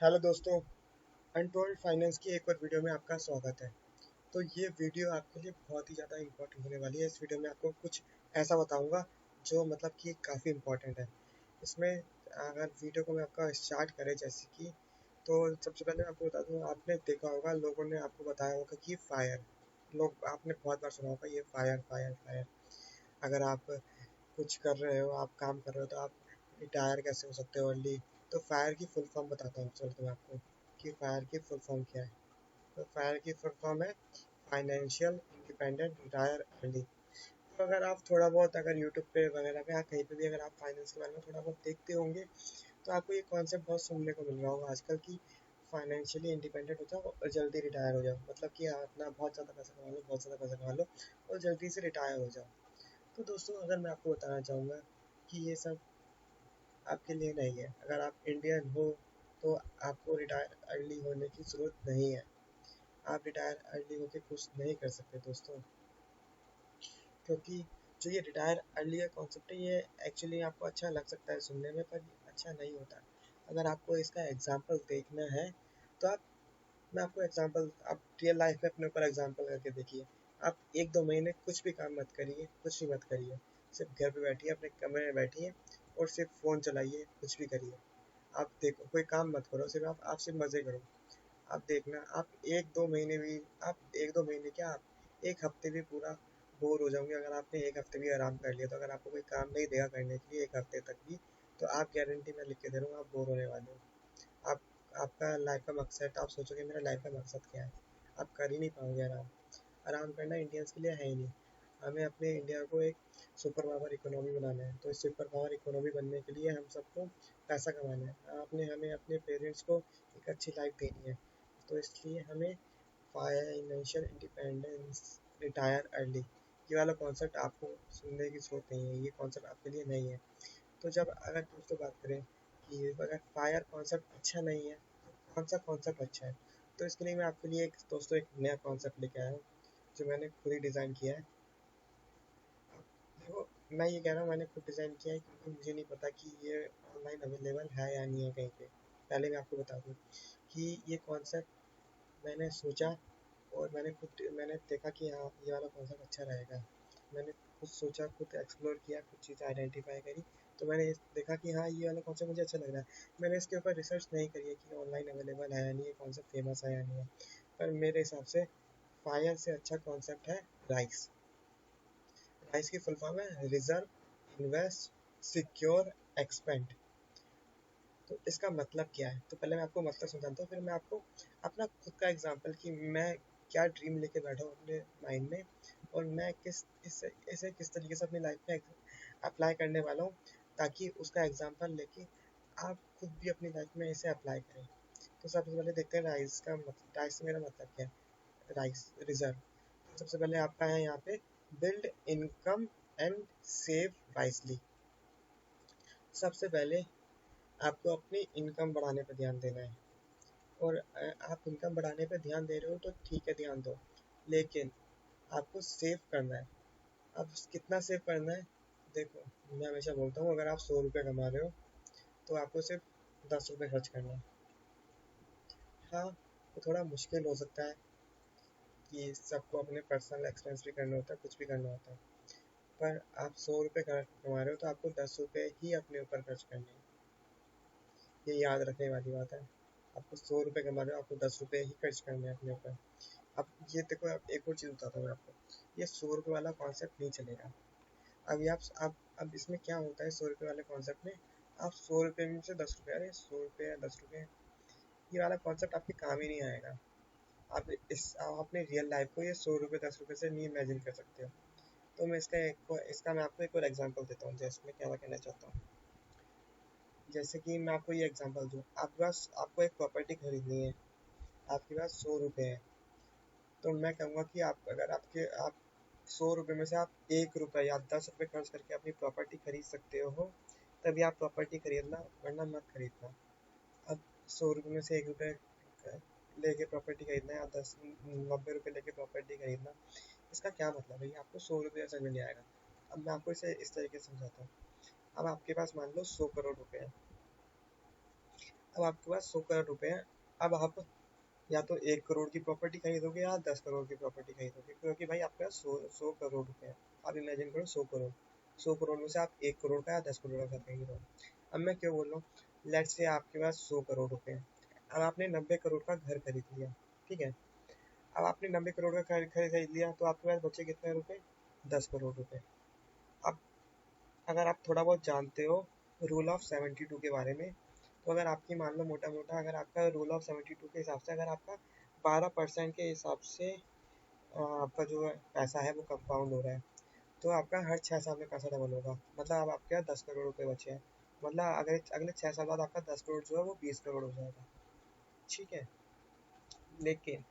Hello दोस्तों, untold finance की एक और वीडियो में आपका स्वागत है। तो ये वीडियो आपके लिए बहुत ही ज़्यादा इम्पोर्टेंट होने वाली है। इस वीडियो में आपको कुछ ऐसा बताऊंगा जो मतलब कि काफ़ी इम्पोर्टेंट है। इसमें अगर वीडियो को मैं आपका स्टार्ट करें जैसे कि, तो सबसे पहले मैं आपको बता दूँ, आपने देखा होगा, लोगों ने आपको बताया होगा कि फायर, लोग आपने बहुत बार सुना होगा ये फायर फायर फायर। अगर आप कुछ कर रहे हो, आप काम कर रहे हो, तो आप रिटायर कैसे हो सकते हो अर्ली। तो फायर की फुल फॉर्म बताता हूँ चलो मैं आपको कि फायर की फुल फॉर्म क्या है। तो फायर की फुल फॉर्म है फाइनेंशियल इंडिपेंडेंट रिटायर अर्ली। तो अगर आप थोड़ा बहुत अगर यूट्यूब पे वगैरह पे या कहीं पे भी अगर आप फाइनेंस के बारे में थोड़ा बहुत देखते होंगे, तो आपको ये कॉन्सेप्ट बहुत सुनने को मिल रहा होगा आजकल की फाइनेंशियली इंडिपेंडेंट हो जाओ और जल्दी रिटायर हो जाओ। मतलब कि आप अपना बहुत ज़्यादा पैसा कमा लो, बहुत ज़्यादा पैसा कमा लो और जल्दी से रिटायर हो जाओ। तो दोस्तों, अगर मैं आपको बताना चाहूँगा कि ये सब आपके लिए नहीं है। अगर आप इंडियन हो तो आपको रिटायर अर्ली होने की ज़रूरत नहीं है। आप रिटायर अर्ली होकर खुश नहीं कर सकते दोस्तों, क्योंकि जो ये रिटायर अर्ली का कॉन्सेप्ट है, ये एक्चुअली आपको अच्छा लग सकता है सुनने में, पर ये अच्छा नहीं होता। अगर आपको इसका एग्जाम्पल देखना है तो आप मैं आपको एग्जांपल, आप रियल लाइफ में अपने ऊपर एग्जांपल करके देखिए। आप 1-2 महीने कुछ भी काम मत करिए, कुछ भी मत करिए, सिर्फ घर पे बैठिए, अपने कमरे में बैठिए और सिर्फ फ़ोन चलाइए, कुछ भी करिए। आप देखो, कोई काम मत करो, सिर्फ आप सिर्फ मज़े करो। आप देखना, आप 1-2 महीने भी, आप 1-2 महीने क्या, आप 1 हफ्ते भी पूरा बोर हो जाओगे। अगर आपने 1 हफ्ते भी आराम कर लिया, तो अगर आपको कोई काम नहीं देगा करने के लिए 1 हफ्ते तक भी, तो आप गारंटी मैं लिख के दे रहा हूँ, आप बोर होने वाले हो। आप आपका लाइफ का मकसद, आप सोचोगे मेरा लाइफ का मकसद क्या है, आप कर ही नहीं पाओगे आराम। आराम करना इंडियंस के लिए है ही नहीं। हमें अपने इंडिया को एक सुपर पावर इकोनॉमी बनाना है। तो इस सुपर पावर इकोनॉमी बनने के लिए हम सबको पैसा कमाना है। आपने हमें अपने पेरेंट्स को एक अच्छी लाइफ देनी है। तो इसलिए हमें फाइनेंशियल इंडिपेंडेंस, रिटायर अर्ली, ये वाला कॉन्सेप्ट आपको सुनने की जरूरत नहीं है। ये कॉन्सेप्ट आपके लिए नहीं है। तो जब अगर दोस्तों बात करें कि अगर फायर कॉन्सेप्ट अच्छा नहीं है, तो कौन सा कॉन्सेप्ट अच्छा है, तो इसके लिए मैं आपके लिए एक दोस्तों एक नया कॉन्सेप्ट लेके आया हूँ, जो मैंने खुद ही डिज़ाइन किया है। देखो, मैं ये कह रहा हूँ मैंने खुद डिज़ाइन किया है क्योंकि मुझे नहीं पता कि ये ऑनलाइन अवेलेबल है या नहीं है कहीं पे। पहले मैं आपको बता दूँ कि ये कॉन्सेप्ट मैंने सोचा और मैंने देखा कि हाँ, ये वाला कॉन्सेप्ट अच्छा रहेगा। मैंने खुद सोचा, खुद एक्सप्लोर किया, कुछ चीज़ें आइडेंटिफाई करी, तो मैंने देखा कि हाँ, ये वाला कॉन्सेप्ट मुझे अच्छा लग रहा है। मैंने इसके ऊपर रिसर्च नहीं करी है कि ऑनलाइन अवेलेबल है या नहीं, ये कॉन्सेप्ट फेमस है या नहीं है, पर मेरे हिसाब से फायर से अच्छा कॉन्सेप्ट है राइस। राइस की फुल फॉर्म है रिजर्व, इन्वेस्ट, सिक्योर, एक्सपेंड। तो इसका मतलब क्या है, तो पहले मैं आपको मतलब समझाता हूँ, फिर मैं आपको अपना खुद का एग्जांपल कि मैं क्या ड्रीम लेके बैठा हूँ अपने माइंड में, और मैं इसे किस तरीके से अपनी लाइफ में अप्लाई करने वाला हूँ, ताकि उसका एग्जांपल लेके आप खुद भी अपनी लाइफ में इसे अप्लाई करें। तो सबसे पहले देखते हैं राइस से मेरा मतलब क्या है। राइस रिजर्व, सबसे पहले आपका है यहाँ पे build income and save wisely. सबसे पहले आपको अपनी इनकम बढ़ाने पर ध्यान देना है। और आप इनकम बढ़ाने पे ध्यान दे रहे हो तो ठीक है, ध्यान दो, लेकिन आपको सेव करना है। अब कितना सेव करना है, देखो, मैं हमेशा बोलता हूँ, अगर आप 100 रुपये कमा रहे हो तो आपको सिर्फ 10 रुपये खर्च करना है। हाँ, तो थोड़ा मुश्किल हो सकता है कि सबको अपने पर्सनल एक्सपेंस भी करना होता है, कुछ भी करना होता है, पर आप 100 रुपये कमा रहे हो तो आपको 10 रुपये ही अपने ऊपर खर्च करने हैं। ये याद रखने वाली बात है। आपको 100 रुपये कमा रहे हो, आपको 10 रुपये ही खर्च करने हैं अपने ऊपर। अब ये देखो, अब एक और चीज़ बताता हूँ मैं आपको, ये 100 रुपये वाला कॉन्सेप्ट नहीं चलेगा। अभी आप अब इसमें क्या होता है 100 रुपये वाले कॉन्सेप्ट में, आप 100 रुपये में से 10 रुपये, अरे 100 रुपये या 10 रुपये, ये वाला कॉन्सेप्ट आपके काम ही नहीं आएगा। आप अपने रियल लाइफ को ये 100 रुपये 10 रुपये से नहीं इमेजिन कर सकते हो। तो इसका मैं आपको एक और एग्जांपल देता हूँ, जैसे मैं क्या कहना चाहता हूँ। जैसे कि मैं आपको ये एग्जांपल दूँ, आपके पास आपको एक प्रॉपर्टी खरीदनी है, आपके पास 100 रुपये है। तो मैं कहूँगा कि आप 100 रुपये में से आप 1 रुपये या 10 रुपये खर्च करके अपनी प्रॉपर्टी खरीद सकते हो, तभी आप प्रॉपर्टी खरीदना, वरना मत खरीदना। अब 100 रुपये में से 1 रुपये लेके प्रॉपर्टी खरीदना है, या 90 रुपये लेके प्रॉपर्टी खरीदना, इसका क्या मतलब है, ये आपको 100 रुपये समझ में नहीं आएगा। अब मैं आपको इसे इस तरीके से समझाता हूँ। अब आपके पास मान लो 100 करोड़ रुपए है। अब आपके पास 100 करोड़ रुपए हैं। अब आप या तो 1 करोड़ की प्रॉपर्टी खरीदोगे या 10 करोड़ की प्रॉपर्टी खरीदोगे, क्योंकि भाई आपके पास 100 करोड़ रुपए हैं। आप इमेजिन करो 100 करोड़, 100 करोड़ में से आप 1 करोड़ का या 10 करोड़ का घर खरीद रहे हो। अब मैं क्यों बोल रहा हूँ, लेट्स से आपके पास 100 करोड़ रुपए हैं। अब आपने 90 करोड़ का घर खरीद लिया, ठीक है। अब आपने 90 करोड़ का घर खरीद लिया तो आपके पास बचे कितने रुपए, 10 करोड़ रुपए। अब अगर आप थोड़ा बहुत जानते हो रूल ऑफ 72 के बारे में, तो अगर आपकी मान लो मोटा मोटा अगर आपका रूल ऑफ 72 के हिसाब से अगर आपका 12% के हिसाब से आपका जो पैसा है वो कंपाउंड हो रहा है, तो आपका हर 6 साल में पैसा डबल होगा। मतलब अब आपके पास 10 करोड़ रुपए बचे हैं, मतलब अगले अगले 6 साल बाद आपका 10 करोड़ जो है वो 20 करोड़ हो जाएगा, ठीक है। लेकिन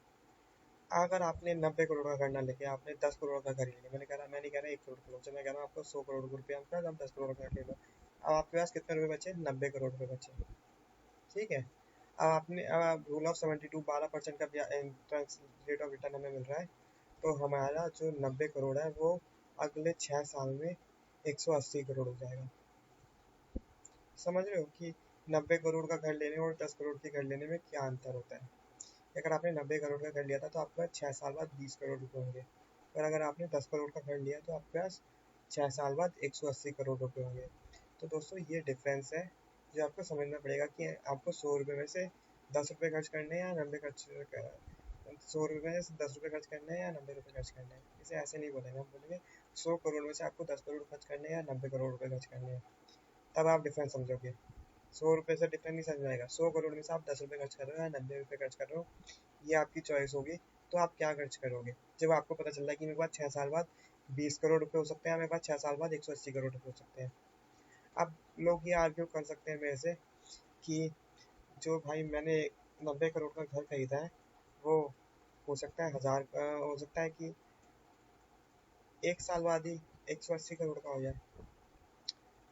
अगर आपने 90 करोड़ का घर ना लेके आपने 10 करोड़ का घर ले लिया, मैं नहीं कह रहा 1 करोड़ का लो, मैं कह रहा हूँ आपको 100 करोड़ रुपये आपका, आप 10 करोड़ का घर ले लो। अब आपके पास कितने रुपए बचे, 90 करोड़ रुपए बचे, ठीक है। अब रूल ऑफ 72 12% का इंटरेस्ट रेट ऑफ रिटर्न हमें मिल रहा है, तो हमारा जो 90 करोड़ है वो अगले 6 साल में 180 करोड़ हो जाएगा। समझ रहे हो कि 90 करोड़ का घर लेने और 10 करोड़ के घर लेने में क्या अंतर होता है। अगर आपने 90 करोड़ का घर लिया था तो आपके पास 6 साल बाद 20 करोड़ रुपए होंगे, और अगर आपने 10 करोड़ का घर लिया तो आपके पास 6 साल बाद 180 करोड़ रुपए होंगे। तो दोस्तों ये डिफरेंस है जो आपको समझना पड़ेगा कि आपको 100 रुपये में से 10 रुपये खर्च करने हैं या 100 रुपये में से 10 रुपये खर्च करने हैं या 90 रुपये खर्च करने हैं। इसे ऐसे नहीं बोलेंगे, हम बोलेंगे 100 करोड़ में से आपको 10 करोड़ खर्च करने हैं या 90 करोड़ रुपये खर्च करने हैं, तब आप डिफरेंस समझोगे। 100 रुपये से डिफरेंस नहीं समझ आएगा। 100 करोड़ में से आप 10 रुपये खर्च कर रहे हो या 90 रुपये खर्च कर रहे हो, ये आपकी चॉइस होगी। तो आप क्या खर्च करोगे जब आपको पता चल रहा है कि मेरे पास 6 साल बाद 20 करोड़ रुपए हो सकते हैं, मेरे पास 6 साल बाद 180 करोड़ रुपए हो सकते हैं। अब लोग ये आर्ग्यू कर सकते हैं मेरे से कि जो भाई मैंने 90 करोड़ का घर खरीदा है वो हो सकता है हजार हो सकता है कि 1 साल बाद ही 180 करोड़ का हो जाए।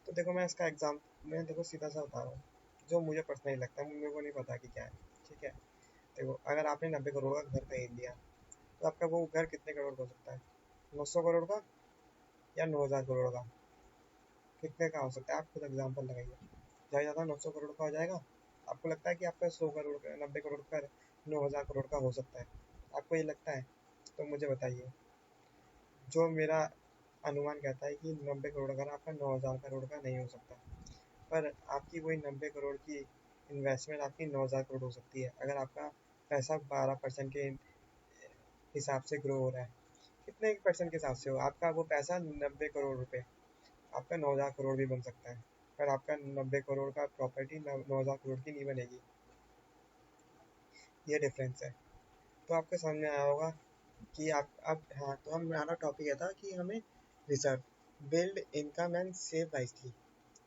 तो देखो मैं देखो सीधा सा बता रहा हूँ जो मुझे पर्सनली लगता है, मेरे को नहीं पता कि क्या है, ठीक है। देखो अगर आपने 90 करोड़ का घर खरीद लिया तो आपका वो घर कितने करोड़ का हो सकता है, 900 करोड़ का या 9000 करोड़ का, कितने का हो सकता है, आप खुद एग्जाम्पल लगाइए। ज़्यादा ज़्यादा 900 करोड़ का हो जाएगा। आपको लगता है कि आपका 100 करोड़ का 90 करोड़ का 9000 करोड़ का हो सकता है, आपको ये लगता है? तो मुझे बताइए। जो मेरा अनुमान कहता है कि 90 करोड़ का आपका 9000 करोड़ का नहीं हो सकता, पर आपकी वही 90 करोड़ की इन्वेस्टमेंट आपकी 9000 करोड़ हो सकती है अगर आपका पैसा 12% के हिसाब से ग्रो हो रहा है। कितने परसेंट के हिसाब से हो आपका वो पैसा, 90 करोड़ रुपए, आपका 9000 करोड़ भी बन सकता है, पर आपका 90 करोड़ का प्रॉपर्टी 9000 करोड़ की नहीं बनेगी। ये डिफरेंस है। तो आपको समझ में आया होगा कि आप अब हाँ, तो हमारा टॉपिक ये था कि हमें reserve, build income and save wisely,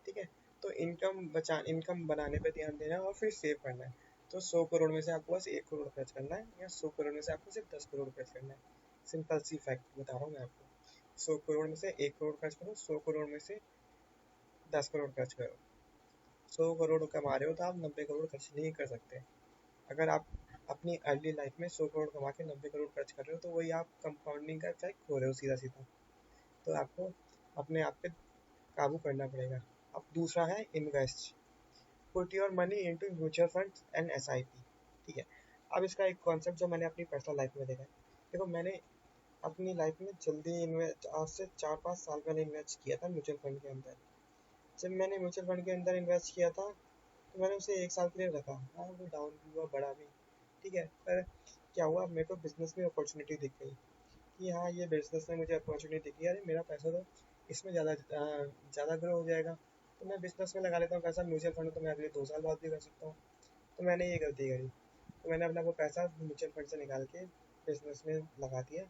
ठीक है। तो इनकम बनाने पे ध्यान देना है और फिर सेव करना है। तो 100 करोड़ में से आपको बस 1 करोड़ खर्च करना है, या 100 करोड़ में से आपको सिर्फ 10 करोड़ खर्च करना है। सिंपल सी फैक्ट बता रहा हूँ मैं आपको। 100 करोड़ में से 1 करोड़ खर्च करो, 100 करोड़ में से 10 करोड़ खर्च करो। 100 करोड़ कमा रहे हो तो आप 90 करोड़ खर्च नहीं कर सकते। अगर आप अपनी अर्ली लाइफ में 100 करोड़ कमा के 90 करोड़ खर्च कर रहे हो तो वही आप कंपाउंडिंग का इफेक्ट खो रहे हो सीधा सीधा। तो आपको अपने आप पे काबू करना पड़ेगा। अब दूसरा है invest, put your money into mutual funds and SIP, ठीक है। अब इसका एक कॉन्सेप्ट जो मैंने अपनी पर्सनल लाइफ में देखा है, देखो मैंने अपनी लाइफ में जल्दी इन्वेस्ट आज से 4-5 साल पहले इन्वेस्ट किया था म्यूचुअल फंड के अंदर। जब मैंने म्यूचुअल फंड के अंदर इन्वेस्ट किया था तो मैंने उसे 1 साल के लिए रखा, हाँ वो डाउन भी हुआ बढ़ा भी, ठीक है। पर क्या हुआ, मेरे को बिजनेस में अपॉर्चुनिटी दिख गई कि हाँ ये बिजनेस में मुझे अपॉर्चुनिटी दिखी, अरे मेरा पैसा तो इसमें ज़्यादा ग्रो हो जाएगा, तो मैं बिजनेस में लगा लेता हूँ पैसा। म्यूचुअल फंड तो मैं अगले 2 साल बाद भी कर सकता हूँ। तो मैंने ये गलती करी, तो मैंने अपना वो पैसा म्यूचुअल फंड से निकाल के बिजनेस में लगा दिया,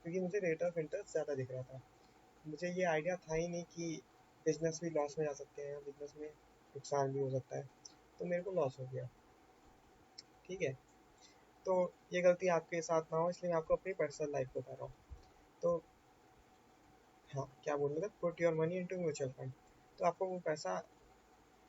क्योंकि मुझे रेट ऑफ इंटरेस्ट ज़्यादा दिख रहा था। मुझे ये आइडिया था ही नहीं कि बिजनेस भी लॉस में जा सकते हैं, बिजनेस में नुकसान भी हो सकता है, तो मेरे को लॉस हो गया, ठीक है। तो ये गलती आपके साथ ना हो इसलिए मैं आपको अपनी पर्सनल लाइफ बता रहा हूँ। तो हाँ, क्या बोल रहे थे, put your money into mutual fund. तो आपको वो पैसा,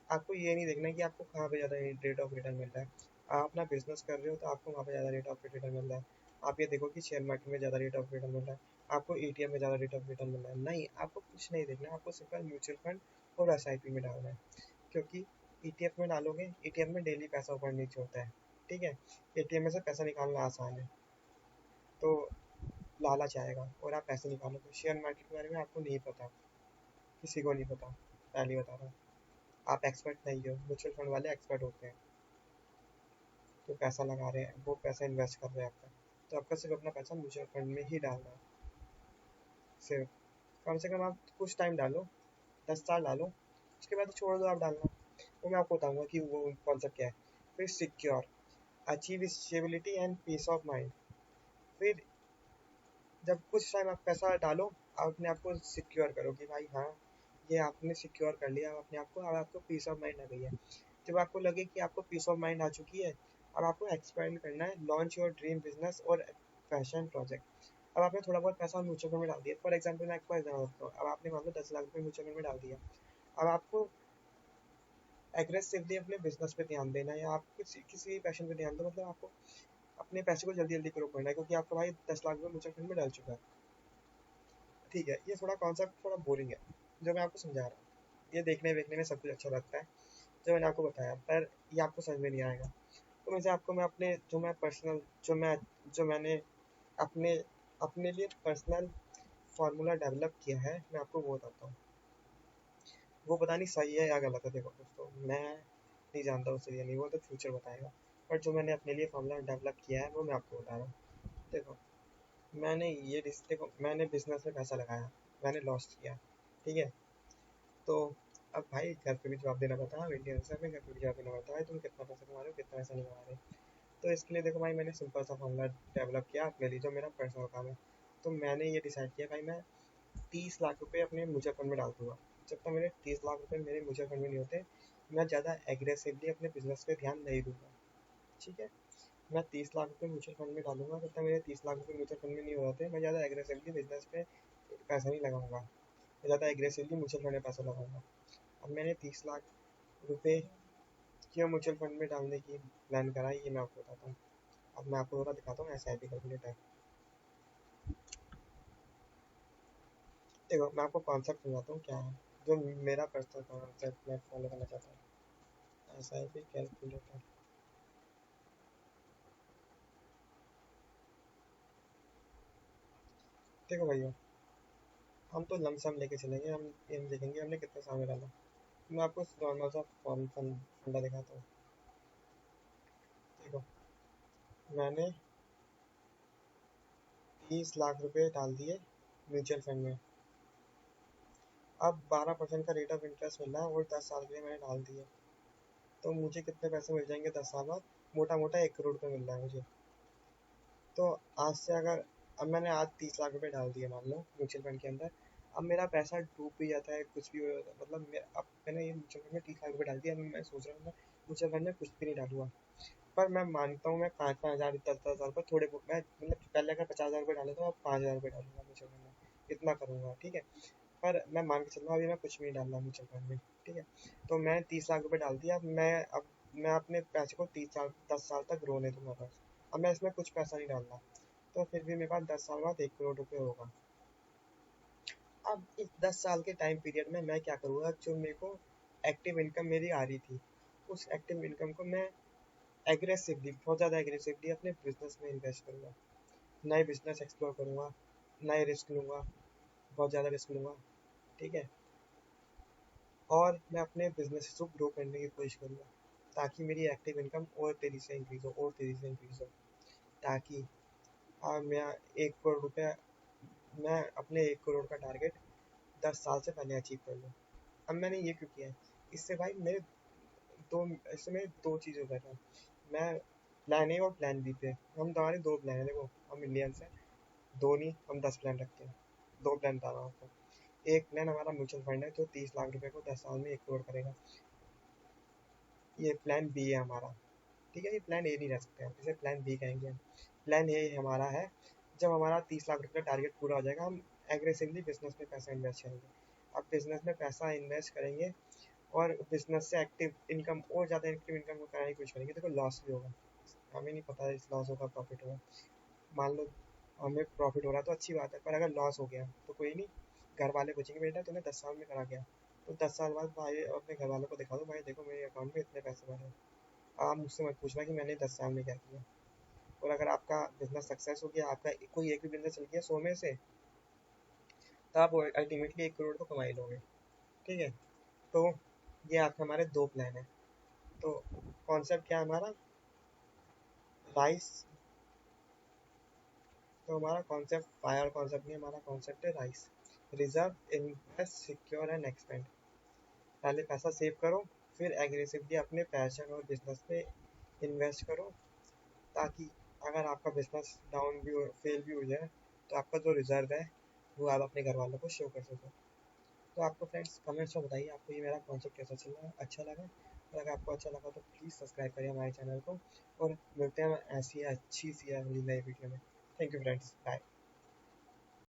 आपको ये नहीं देखना कि आपको कहाँ पे ज़्यादा रेट ऑफ रिटर्न मिल रहा है। आप अपना बिजनेस कर रहे हो तो आपको वहाँ पे ज़्यादा रेट ऑफ रिटर्न मिल रहा है। आप ये देखो कि शेयर मार्केट में ज़्यादा रेट ऑफ रिटर्न मिल रहा है, आपको एटीएम में ज़्यादा रेट ऑफ रिटर्न मिल रहा है, नहीं, आपको कुछ नहीं देखना है, आपको सिंपल म्यूचुअल फंड और एसआईपी में डालना है। क्योंकि ETF में डालोगे, ETF में डेली पैसा ऊपर नीचे होता है, ठीक है। ATM में से पैसा निकालना आसान है, तो लालच आएगा और आप पैसे निकालोगे। शेयर मार्केट के बारे में आपको नहीं पता, किसी को नहीं पता, पहले बता रहा हूँ। आप एक्सपर्ट नहीं हो, म्यूचुअल फंड वाले एक्सपर्ट होते हैं, जो पैसा लगा रहे हैं, वो पैसा इन्वेस्ट कर रहे हैं आपका। तो आपका सिर्फ अपना पैसा म्यूचुअल फंड में ही डालना है, सिर्फ। कम से कम आप कुछ टाइम डालो, 10 साल डालो, उसके बाद छोड़ दो आप डालना। तो मैं आपको बताऊंगा कि वो कॉन्सेप्ट क्या है। फिर secure, achieve stability and peace of mind. फिर जब कुछ टाइम आप पैसा डालो, आप अपने आप को सिक्योर करो कि भाई हाँ, ये आपने सिक्योर कर लिया अपने आप को, अब आपको पीस ऑफ माइंड आ गई है। जब आपको लगे कि आपको पीस ऑफ माइंड आ चुकी है, अब आपको एक्सपेंड करना है, लॉन्च योर ड्रीम बिजनेस और पैशन प्रोजेक्ट। अब आपने थोड़ा बहुत पैसा म्यूचुअल फंड में डाल दिया, फॉर एग्जाम्पल मैं आपको एग्जाम्पल देता हूँ। अब आपने मान लो 10 लाख रुपये म्यूचुअल फंड में डाल दिया। अब आपको एग्रेसिवली अपने बिजनेस पे ध्यान देना है, या आप किसी किसी पैशन पे ध्यान दो, मतलब आपको अपने पैसे को जल्दी जल्दी ग्रो करना है, क्योंकि आपका भाई 10 लाख रुपये म्यूचुअल फंड में डाल चुका है, ठीक है। ये थोड़ा कॉन्सेप्ट थोड़ा बोरिंग है जो मैं आपको समझा रहा हूँ। ये देखने देखने में सब कुछ अच्छा लगता है जो मैंने आपको बताया, पर ये आपको समझ में नहीं आएगा। तो वैसे आपको मैं अपने जो मैं पर्सनल जो मैंने अपने अपने लिए पर्सनल फार्मूला डेवलप किया है, मैं आपको वो बताता हूँ। वो पता नहीं सही है या गलत है, देखो दोस्तों, मैं नहीं जानता हूँ सही है नहीं, वो तो फ्यूचर बताएगा। बट जो मैंने अपने लिए फार्मूला डेवलप किया है वो मैं आपको बता रहा हूँ। देखो, देखो, मैंने बिजनेस में पैसा लगाया, मैंने लॉस किया, ठीक है। तो अब भाई घर पे भी जवाब देना पड़ता है, इंडियन से हमें घर पे भी जवाब देना पड़ता है, तुम कितना पैसा कमा रहे हो, कितना पैसा नहीं कमा रहे। तो इसके लिए देखो भाई, मैंने सिंपल सा फॉर्मूला डेवलप किया अपने लिए, जो मेरा पर्सनल काम है। तो मैंने ये डिसाइड किया भाई, मैं 30 लाख रुपए अपने म्यूचुअल फंड में डाल दूंगा। जब तक मेरे 30 लाख रुपए मेरे म्यूचुअल फंड में नहीं होते, मैं ज़्यादा एग्रेसिवली अपने बिजनेस पे ध्यान नहीं दूंगा, ठीक है। मैं 30 लाख रुपए म्यूचुअल फंड में डालूंगा, जब तक मेरे 30 लाख रुपए म्यूचुअल फंड में नहीं हो जाते, मैं ज़्यादा एग्रेसिवली बिजनेस पे पैसा नहीं लगाऊंगा, मैं ज़्यादा एग्रेसिवली म्यूचुअल फंड में पैसा लगाऊंगा। अब मैंने 30 लाख रुपए क्यों म्यूचुअल फंड में डालने की प्लान करा, ये मैं आपको बताता हूँ। अब मैं आपको थोड़ा दिखाता हूँ SIP कैलकुलेटर। देखो, मैं आपको कॉन्सेप्ट समझाता हूँ क्या है, जो मेरा पर्सनल कॉन्सेप्ट मैं फॉलो करना चाहता हूँ। SIP कैलकुलेटर, देखो भैया, हम तो लमसम लेके चलेंगे, हम ये नहीं देखेंगे हमने कितने साल में डाला। मैं आपको नॉर्मल सा फंडा दिखाता हूँ। देखो, मैंने 30 लाख रुपए डाल दिए म्यूचुअल फंड में। अब 12% का रेट ऑफ इंटरेस्ट मिल रहा है, और 10 साल के लिए मैंने डाल दिए। तो मुझे कितने पैसे मिल जाएंगे 10 साल बाद? मोटा मोटा 1 करोड़ रुपये मिल रहा है मुझे। तो आज से अगर, अब मैंने आज 30 लाख रुपए डाल दिए मान लो म्यूचुअल फंड के अंदर। अब मेरा पैसा डूब भी जाता है, कुछ भी हो जाता है, मतलब अब मैंने ये म्यूचुअल फंड में 30 लाख रुपए डाल दिया, अब मैं सोच रहा हूँ मैं म्यूचुअल फंड में कुछ भी नहीं डालूंगा। पर मैं मानता हूँ, मैं 5-5 हज़ार 10-10 हज़ार पर थोड़े बहुत, मैं मतलब पहले अगर 50 हज़ार रुपये डाले तो अब 5 हज़ार रुपये डालूंगा म्यूचुअल फंड में, इतना करूँगा, ठीक है। पर मैं मान के चल रहा हूँ अभी मैं कुछ भी नहीं डाल रहा म्यूचुअल फंड में, ठीक है। तो मैं 30 लाख रुपए डाल दिया। अब मैं अपने पैसे को 30 साल 10 साल तक रोने दूंगा बस। अब मैं इसमें कुछ पैसा नहीं डाल रहा, तो फिर भी मेरे पास 10 साल बाद 1 करोड़ रुपए होगा। अब इस 10 साल के टाइम पीरियड में मैं क्या करूँगा, जो मेरे को एक्टिव इनकम मेरी आ रही थी, उस एक्टिव इनकम को मैं एग्रेसिवली, बहुत ज़्यादा एग्रेसिवली अपने बिजनेस में इन्वेस्ट करूँगा, नए बिजनेस एक्सप्लोर करूँगा, नए रिस्क लूँगा, बहुत ज़्यादा रिस्क लूँगा, ठीक है। और मैं अपने बिजनेस को ग्रो करने की कोशिश करूँगा, ताकि मेरी एक्टिव इनकम और तेज़ी से इंक्रीज़ हो, और तेज़ी से इंक्रीज़ हो, ताकि मैं 1 करोड़ रुपया, मैं अपने 1 करोड़ का टारगेट 10 साल से पहले अचीव कर लूँ। अब मैंने ये क्यों किया है, इससे भाई मेरे दो इससे मेरे दो चीज़ें कर रहा हूँ मैं। प्लान ए और प्लान बी पे हम, हमारे दो प्लान है, देखो हम इंडियंस हैं, दो नहीं हम 10 प्लान रखते हैं। दो प्लान बता रहा हूँ आपको। एक प्लान हमारा म्यूचुअल फंड है, जो 30 लाख रुपए को 10 साल में 1 करोड़ करेगा, ये प्लान बी है हमारा, ठीक है। ये प्लान ए नहीं रह सकते हम, इसे प्लान बी कहेंगे हम। प्लान ए हमारा है, जब हमारा 30 लाख रुपये का टारगेट पूरा हो जाएगा, हम एग्रेसिवली बिजनेस में पैसा इन्वेस्ट करेंगे। अब बिजनेस में पैसा इन्वेस्ट करेंगे, और बिजनेस से एक्टिव इनकम और ज़्यादा एक्टिव इनकम को कराने की कोशिश करेंगे। देखो, लॉस भी होगा, हमें नहीं पता इस लॉस होगा प्रॉफिट होगा। मान लो हमें प्रॉफिट हो रहा है तो अच्छी बात है, पर अगर लॉस हो गया तो कोई नहीं, घर वाले पूछेंगे बेटा तूने 10 साल में करा गया, तो 10 साल बाद भाई अपने घर वालों को दिखा दो, भाई देखो मेरे अकाउंट में इतने पैसे भरे हैं। आप मुझसे मत पूछना कि मैंने 10 साल में क्या किया। और अगर आपका बिजनेस सक्सेस हो गया, आपका कोई एक भी बिजनेस चल गया 100 में से, तो आप अल्टीमेटली 1 करोड़ तो कमा ही लोगे। ठीक है। तो ये आपके हमारे 2 प्लान है। तो कॉन्सेप्ट क्या है हमारा? राइस। तो हमारा कॉन्सेप्ट फायर कॉन्सेप्ट नहीं, हमारा कॉन्सेप्ट है rice. Reserve, invest, secure and expand. पहले पैसा सेव करो, फिर एग्रेसिवली अपने पैशन और बिजनेस पे इन्वेस्ट करो, ताकि अगर आपका बिजनेस डाउन भी हो, फेल भी हो जाए, तो आपका जो रिजर्व है वो आप अपने घर वालों को शो कर सको। तो आपको फ्रेंड्स कमेंट्स में बताइए आपको ये मेरा कॉन्सेप्ट कैसा चल रहा है, अच्छा लगा? और अगर आपको अच्छा लगा तो प्लीज़ सब्सक्राइब करिए हमारे चैनल को, और मिलते हैं ऐसी अच्छी सी अगली नई वीडियो में। Thank you friends, bye.